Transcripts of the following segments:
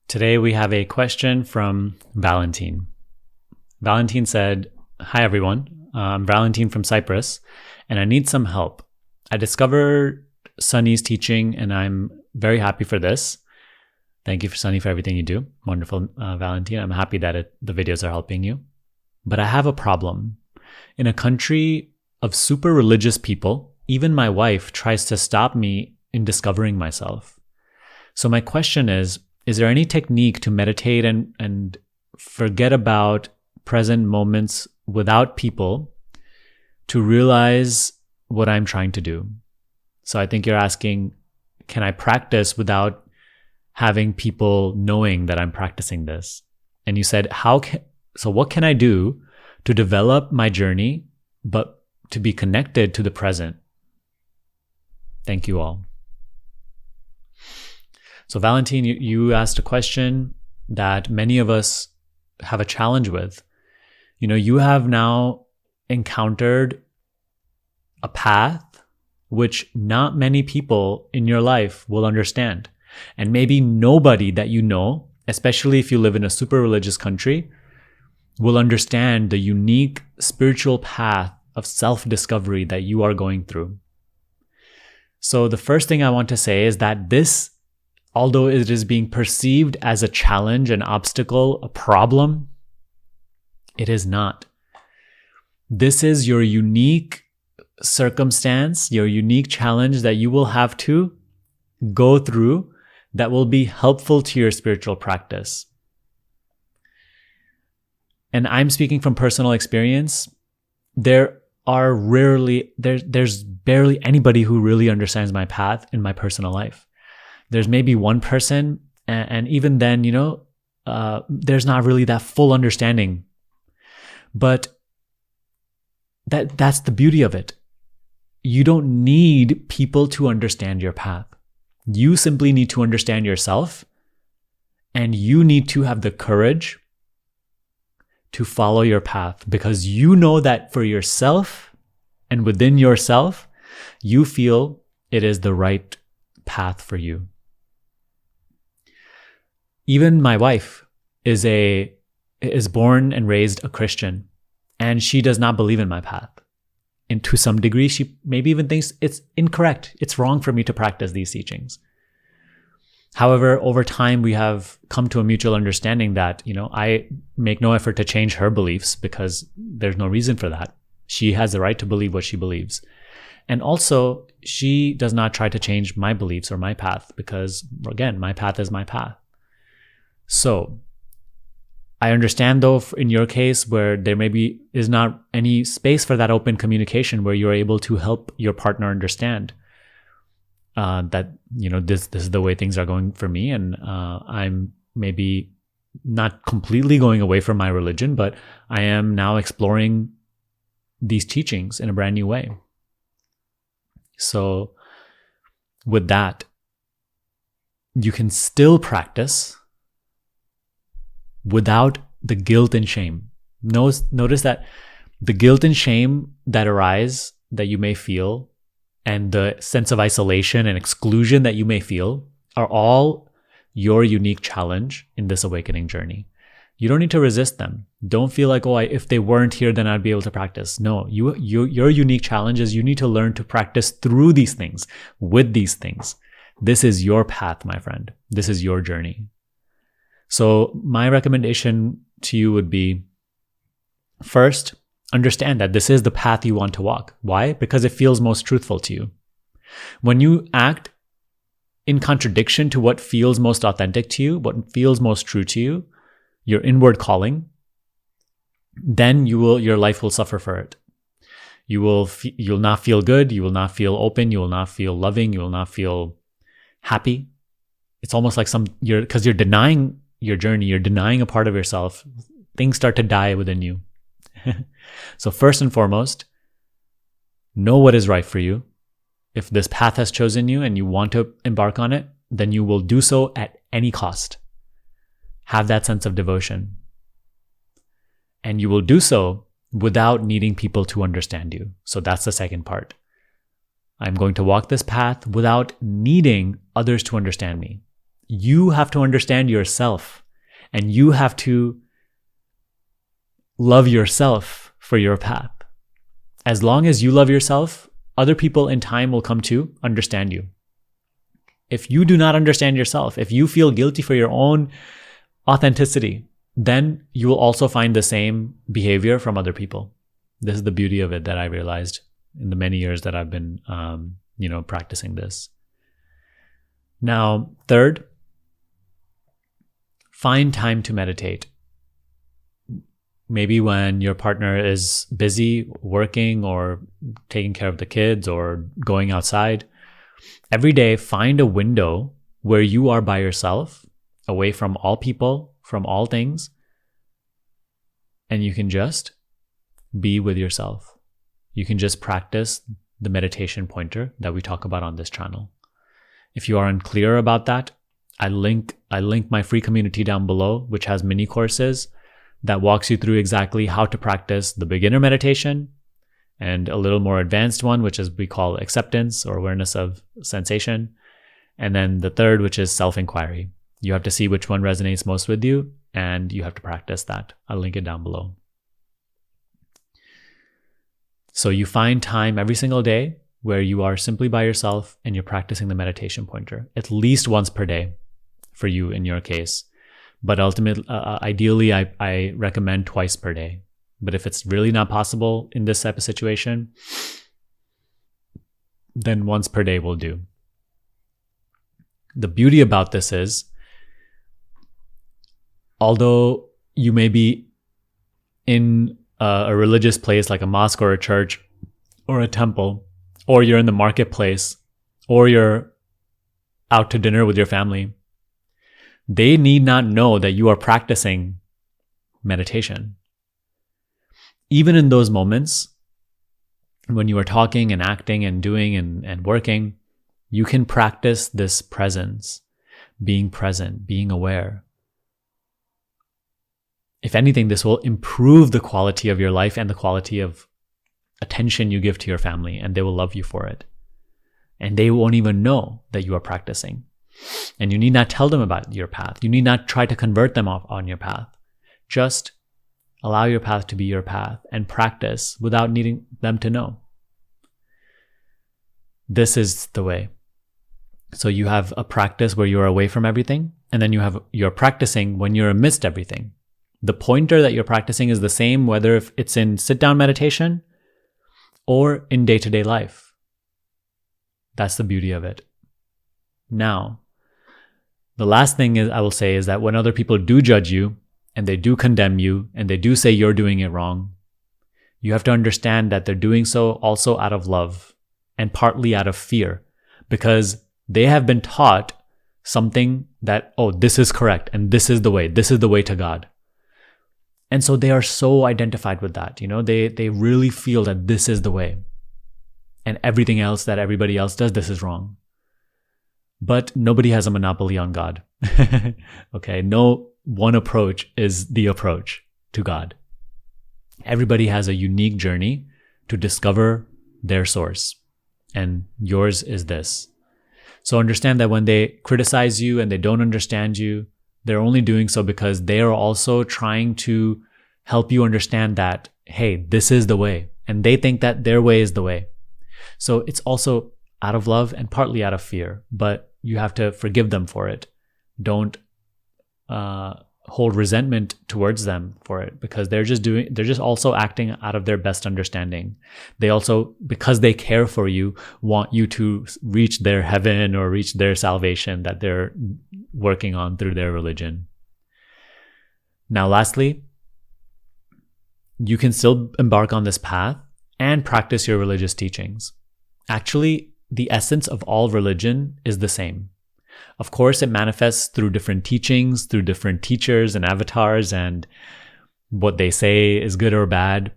Today we have a question from Valentin. Valentin said, "Hi everyone, I'm Valentin from Cyprus, and I need some help. I discovered Sunny's teaching, and I'm very happy for this. Thank you, Sunny, for everything you do. Wonderful, Valentin. I'm happy that the videos are helping you. But I have a problem. In a country of super religious people, even my wife tries to stop me in discovering myself. So my question is there any technique to meditate and forget about present moments without people to realize what I'm trying to do?" So I think you're asking, can I practice without having people knowing that I'm practicing this? And you said, so what can I do to develop my journey, but to be connected to the present? Thank you all. So Valentin, you asked a question that many of us have a challenge with. You have now encountered a path which not many people in your life will understand. And maybe nobody that you know, especially if you live in a super religious country, will understand the unique spiritual path of self-discovery that you are going through. So the first thing I want to say is that this, although it is being perceived as a challenge, an obstacle, a problem, it is not. This is your unique circumstance, your unique challenge that you will have to go through that will be helpful to your spiritual practice. And I'm speaking from personal experience. There's barely anybody who really understands my path in my personal life. There's maybe one person, and even then, there's not really that full understanding. But that's the beauty of it. You don't need people to understand your path. You simply need to understand yourself, and you need to have the courage to follow your path, because you know that for yourself and within yourself, you feel it is the right path for you. Even my wife is born and raised a Christian, and she does not believe in my path. And to some degree, she maybe even thinks it's incorrect. It's wrong for me to practice these teachings. However, over time, we have come to a mutual understanding that, I make no effort to change her beliefs because there's no reason for that. She has the right to believe what she believes. And also, she does not try to change my beliefs or my path because, again, my path is my path. So I understand, though, in your case where there maybe is not any space for that open communication where you're able to help your partner understand that, this is the way things are going for me, and I'm maybe not completely going away from my religion, but I am now exploring these teachings in a brand new way. So with that, you can still practice without the guilt and shame. Notice that the guilt and shame that arise, that you may feel, and the sense of isolation and exclusion that you may feel are all your unique challenge in this awakening journey. You don't need to resist them. Don't feel like, if they weren't here, then I'd be able to practice. No, your unique challenge is you need to learn to practice through these things, with these things. This is your path, my friend. This is your journey. So my recommendation to you would be, first, understand that this is the path you want to walk. Why? Because it feels most truthful to you. When you act in contradiction to what feels most authentic to you, what feels most true to you, your inward calling, then your life will suffer for it. You'll not feel good. You will not feel open. You will not feel loving. You will not feel happy. It's almost like because you're denying your journey, you're denying a part of yourself. Things start to die within you. So first and foremost, know what is right for you. If this path has chosen you and you want to embark on it, then you will do so at any cost. Have that sense of devotion. And you will do so without needing people to understand you. So that's the second part. I'm going to walk this path without needing others to understand me. you have to understand yourself, and you have to love yourself for your path. As long as you love yourself, other people in time will come to understand you. If you do not understand yourself, if you feel guilty for your own authenticity, then you will also find the same behavior from other people. This is the beauty of it that I realized in the many years that I've been, practicing this. Now, third, find time to meditate. Maybe when your partner is busy working or taking care of the kids or going outside, every day find a window where you are by yourself, away from all people, from all things, and you can just be with yourself. You can just practice the meditation pointer that we talk about on this channel. If you are unclear about that, I link my free community down below, which has mini courses that walks you through exactly how to practice the beginner meditation and a little more advanced one, which is we call acceptance or awareness of sensation. And then the third, which is self-inquiry. You have to see which one resonates most with you, and you have to practice that. I'll link it down below. So you find time every single day where you are simply by yourself and you're practicing the meditation pointer, at least once per day for you in your case. But ideally, I recommend twice per day. But if it's really not possible in this type of situation, then once per day will do. The beauty about this is, although you may be in a religious place like a mosque or a church or a temple, or you're in the marketplace, or you're out to dinner with your family, they need not know that you are practicing meditation. Even in those moments, when you are talking and acting and doing and working, you can practice this presence, being present, being aware. If anything, this will improve the quality of your life and the quality of attention you give to your family, and they will love you for it. And they won't even know that you are practicing. And you need not tell them about your path. You need not try to convert them off on your path. Just allow your path to be your path and practice without needing them to know. This is the way. So you have a practice where you're away from everything, and then you're practicing when you're amidst everything. The pointer that you're practicing is the same whether if it's in sit-down meditation or in day-to-day life. That's the beauty of it. Now, the last thing I will say is that when other people do judge you and they do condemn you and they do say you're doing it wrong, you have to understand that they're doing so also out of love and partly out of fear, because they have been taught something that, oh, this is correct and this is the way to God. And so they are so identified with that. They really feel that this is the way, and everything else that everybody else does, this is wrong. But nobody has a monopoly on God. Okay, no one approach is the approach to God. Everybody has a unique journey to discover their source, and yours is this. So understand that when they criticize you and they don't understand you, they're only doing so because they are also trying to help you understand that, hey, this is the way, and they think that their way is the way. So it's also out of love and partly out of fear, but you have to forgive them for it. Don't hold resentment towards them for it, because they're just also acting out of their best understanding. They also, because they care for you, want you to reach their heaven or reach their salvation that they're working on through their religion. Now, lastly, you can still embark on this path and practice your religious teachings. Actually, the essence of all religion is the same. Of course, it manifests through different teachings, through different teachers and avatars, and what they say is good or bad.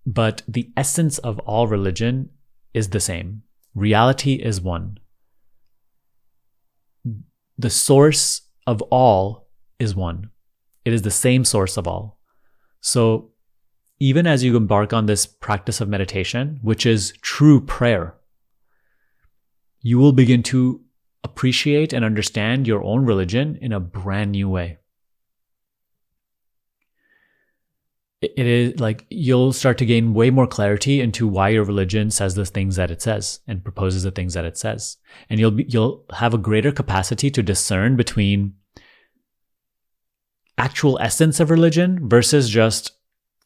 But the essence of all religion is the same. Reality is one. The source of all is one. It is the same source of all. So even as you embark on this practice of meditation, which is true prayer, you will begin to appreciate and understand your own religion in a brand new way. It is like you'll start to gain way more clarity into why your religion says the things that it says and proposes the things that it says. And you'll have a greater capacity to discern between actual essence of religion versus just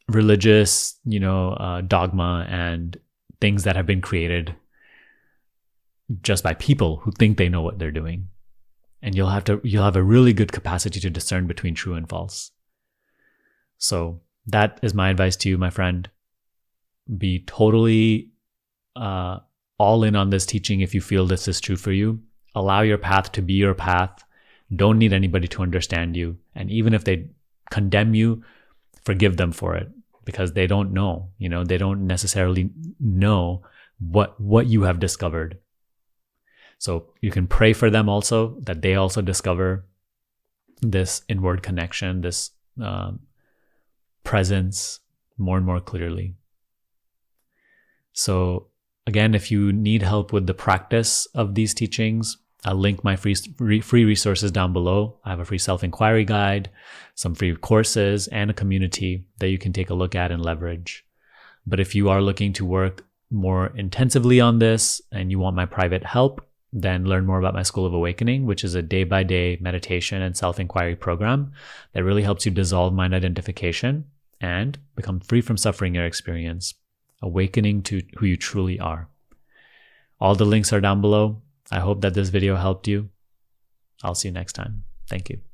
religious, dogma and things that have been created just by people who think they know what they're doing. And you'll have a really good capacity to discern between true and false. So that is my advice to you, my friend. Be totally all in on this teaching if you feel this is true for you. Allow your path to be your path. Don't need anybody to understand you. And even if they condemn you, forgive them for it, because they don't know. They don't necessarily know what you have discovered. So you can pray for them also, that they also discover this inward connection, this presence more and more clearly. So again, if you need help with the practice of these teachings, I'll link my free resources down below. I have a free self-inquiry guide, some free courses, and a community that you can take a look at and leverage. But if you are looking to work more intensively on this and you want my private help, then learn more about my School of Awakening, which is a day-by-day meditation and self-inquiry program that really helps you dissolve mind identification and become free from suffering your experience, awakening to who you truly are. All the links are down below. I hope that this video helped you. I'll see you next time. Thank you.